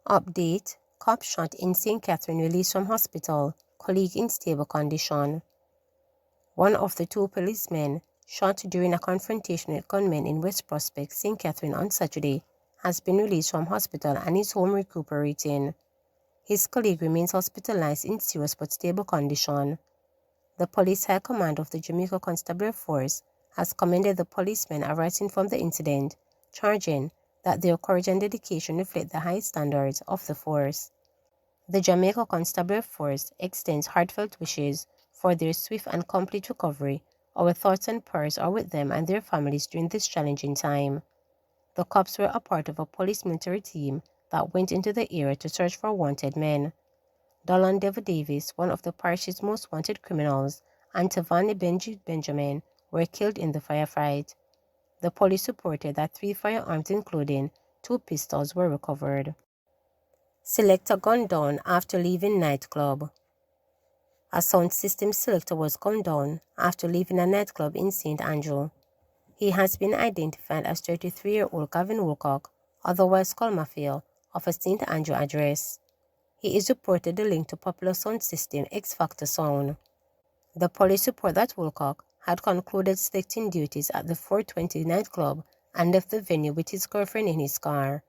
Update: Cop shot in St. Catherine released from hospital, colleague in stable condition. One of the two policemen shot during a confrontation with gunmen in West Prospect, St. Catherine on Saturday has been released from hospital and is home recuperating. His colleague remains hospitalized in serious but stable condition. The Police High Command of the Jamaica Constabulary Force has commended the policemen arising from the incident, charging that their courage and dedication reflect the high standards of the force. The Jamaica Constabulary Force extends heartfelt wishes for their swift and complete recovery. Our thoughts and prayers are with them and their families during this challenging time. The cops were a part of a police military team that went into the area to search for wanted men. Dolan Devil Davis, one of the parish's most wanted criminals, and Tavani Benjamin were killed in the firefight. The police reported that 3 firearms, including 2 pistols, were recovered. Selector gunned down after leaving nightclub. A sound system selector was gunned down after leaving a nightclub in St. Andrew. He has been identified as 33-year-old Gavin Wilcock, otherwise Colmafield, of a St. Andrew address. He is reportedly linked to popular sound system X Factor Sound. The police report that Wilcock had concluded selecting duties at the 420 nightclub and left the venue with his girlfriend in his car.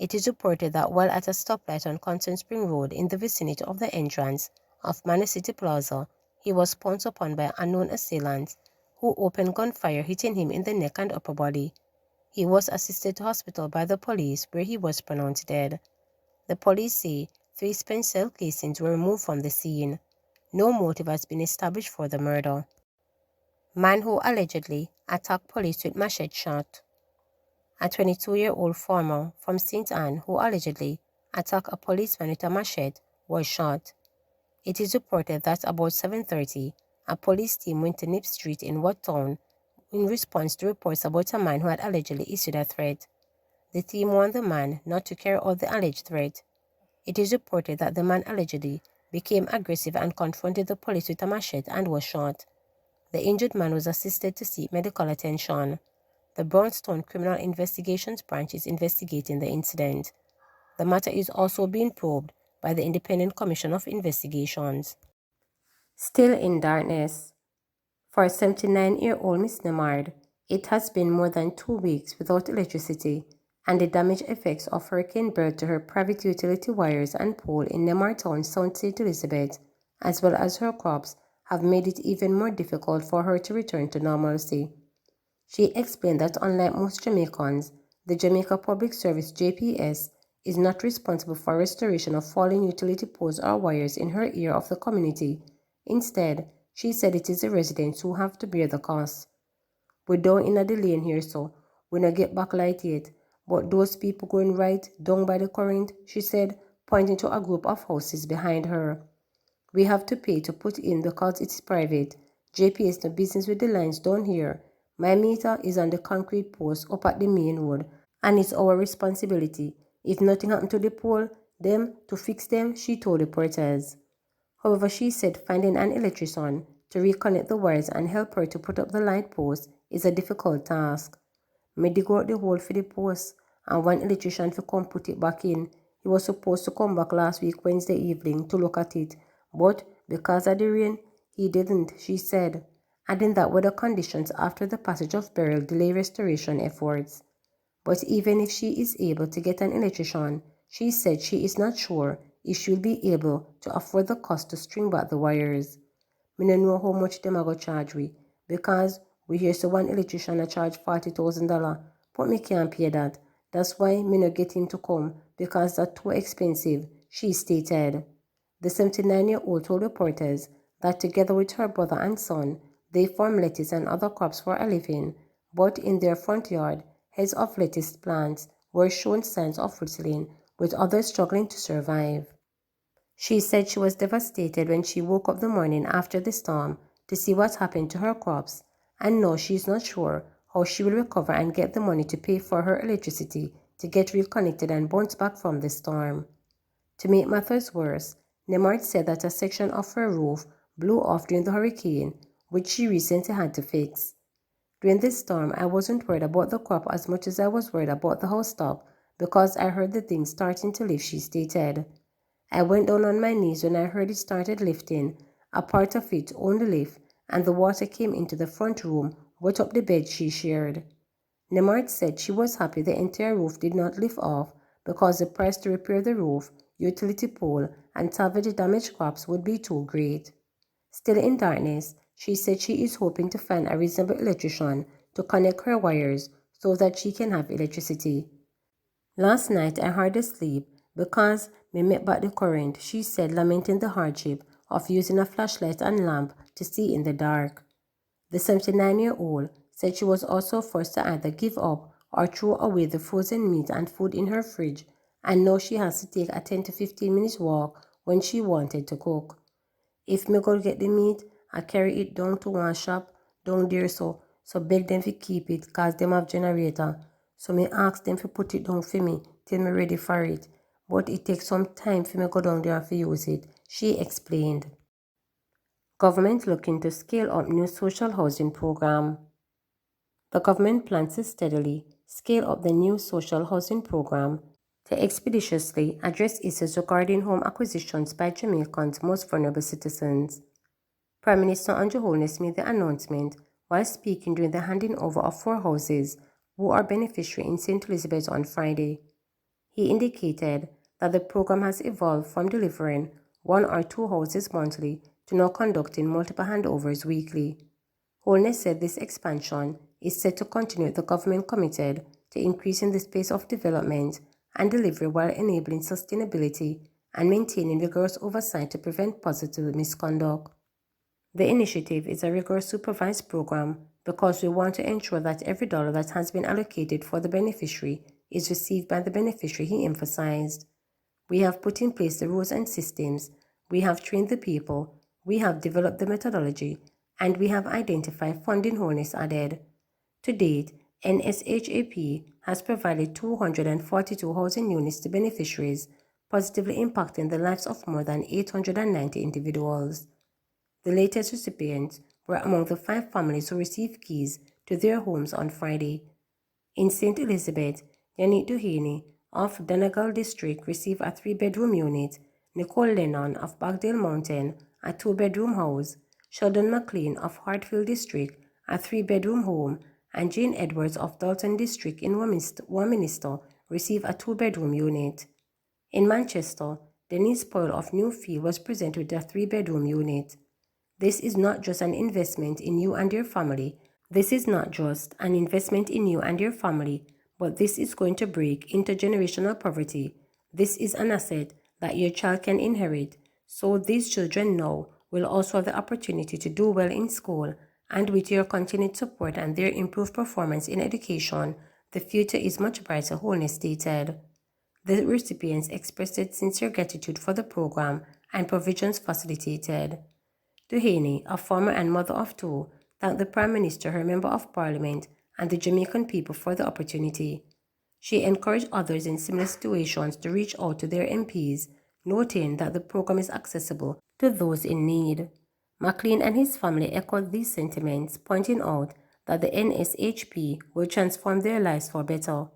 It is reported that while at a stoplight on Constant Spring Road in the vicinity of the entrance of Manor City Plaza, he was pounced upon by unknown assailants who opened gunfire, hitting him in the neck and upper body. He was assisted to hospital by the police, where he was pronounced dead. The police say 3 spent shell casings were removed from the scene. No motive has been established for the murder. Man who allegedly attacked police with machete shot. A 22-year-old farmer from St. Anne who allegedly attacked a policeman with a machete was shot. It is reported that about 7:30, a police team went to Nip Street in Wat Town in response to reports about a man who had allegedly issued a threat. The team warned the man not to carry out the alleged threat. It is reported that the man allegedly became aggressive and confronted the police with a machete and was shot. The injured man was assisted to seek medical attention. The Brownstone Criminal Investigations Branch is investigating the incident. The matter is also being probed by the Independent Commission of Investigations. Still in darkness. For 79-year-old Miss Nemard, it has been more than 2 weeks without electricity, and the damage effects of Hurricane Beryl to her private utility wires and pole in Nemard Town, South St. Elizabeth, as well as her crops, have made it even more difficult for her to return to normalcy. She explained that unlike most Jamaicans, the Jamaica Public Service JPS is not responsible for restoration of fallen utility poles or wires in her area of the community. Instead, she said it is the residents who have to bear the cost. "We're down in the lane here, so we not get back light yet, but those people going right down by the current," she said, pointing to a group of houses behind her. "We have to pay to put in because it's private. JPS no business with the lines down here. My meter is on the concrete post up at the main road, and it's our responsibility. If nothing happened to the pole, them to fix them," she told reporters. However, she said finding an electrician to reconnect the wires and help her to put up the light post is a difficult task. "Me dig out the hole for the post and one electrician to come put it back in. He was supposed to come back last week Wednesday evening to look at it, but because of the rain, he didn't," she said, adding that weather conditions after the passage of Beryl delay restoration efforts. But even if she is able to get an electrician, she said she is not sure if she'll be able to afford the cost to string back the wires. "Me no know how much them a go charge we, because we hear so one electrician a charge $40,000, but me can't pay that. That's why me no get him to come, because that's too expensive," she stated. The 79-year-old told reporters that together with her brother and son, they farm lettuce and other crops for a living, but in their front yard, heads of lettuce plants were showing signs of wilting, with others struggling to survive. She said she was devastated when she woke up the morning after the storm to see what happened to her crops, and now she is not sure how she will recover and get the money to pay for her electricity to get reconnected and bounce back from the storm. To make matters worse, Nemard said that a section of her roof blew off during the hurricane, which she recently had to fix. During this storm, I wasn't worried about the crop as much as I was worried about the house top because I heard the thing starting to lift, she stated. I went down on my knees when I heard it started lifting. A part of it only lift, and the water came into the front room, wet up the bed, she shared. Nemart said she was happy the entire roof did not lift off because the price to repair the roof, utility pole, and salvage the damaged crops would be too great. Still in darkness, she said she is hoping to find a reasonable electrician to connect her wires so that she can have electricity. Last night I hardly sleep because me met back the current, she said, lamenting the hardship of using a flashlight and lamp to see in the dark. The 79-year-old said she was also forced to either give up or throw away the frozen meat and food in her fridge, and now she has to take a 10 to 15 minutes walk when she wanted to cook. If me go get the meat, I carry it down to one shop down there so beg them to keep it cause them have generator. So me ask them to put it down for me till me ready for it. But it takes some time for me go down there and for use it, she explained. Government looking to scale up new social housing program. The government plans to steadily scale up the new social housing program to expeditiously address issues regarding home acquisitions by Jamaicans' most vulnerable citizens. Prime Minister Andrew Holness made the announcement while speaking during the handing over of 4 houses who are beneficiaries in St. Elizabeth on Friday. He indicated that the program has evolved from delivering 1 or 2 houses monthly to now conducting multiple handovers weekly. Holness said this expansion is set to continue with the government committed to increasing the pace of development and delivery while enabling sustainability and maintaining rigorous oversight to prevent positive misconduct. The initiative is a rigorous supervised program because we want to ensure that every dollar that has been allocated for the beneficiary is received by the beneficiary, he emphasized. We have put in place the rules and systems, we have trained the people, we have developed the methodology, and we have identified funding, Holness added. To date, NSHAP has provided 242 housing units to beneficiaries, positively impacting the lives of more than 890 individuals. The latest recipients were among the 5 families who received keys to their homes on Friday. In St. Elizabeth, Yannick Duhaney of Donegal District received a 3-bedroom unit, Nicole Lennon of Bagdale Mountain a 2-bedroom house, Sheldon McLean of Hartfield District a 3-bedroom home, and Jane Edwards of Dalton District in Warminster received a 2-bedroom unit. In Manchester, Denise Poyle of Newfield was presented with a 3-bedroom unit. This is not just an investment in you and your family. This is not just an investment in you and your family, but this is going to break intergenerational poverty. This is an asset that your child can inherit. So these children now will also have the opportunity to do well in school, and with your continued support and their improved performance in education, the future is much brighter, Holness stated. The recipients expressed sincere gratitude for the program and provisions facilitated. Duhaney, a farmer and mother of 2, thanked the Prime Minister, her Member of Parliament, and the Jamaican people for the opportunity. She encouraged others in similar situations to reach out to their MPs, noting that the program is accessible to those in need. McLean and his family echoed these sentiments, pointing out that the NSHP will transform their lives for better.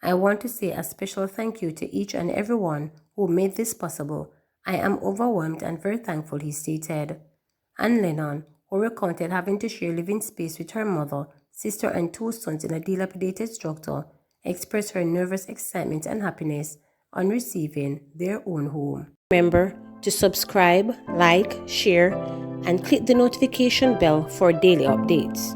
I want to say a special thank you to each and everyone who made this possible. I am overwhelmed and very thankful, he stated. Anne Lennon, who recounted having to share living space with her mother, sister, and 2 sons in a dilapidated structure, expressed her nervous excitement and happiness on receiving their own home. Remember to subscribe, like, share, and click the notification bell for daily updates.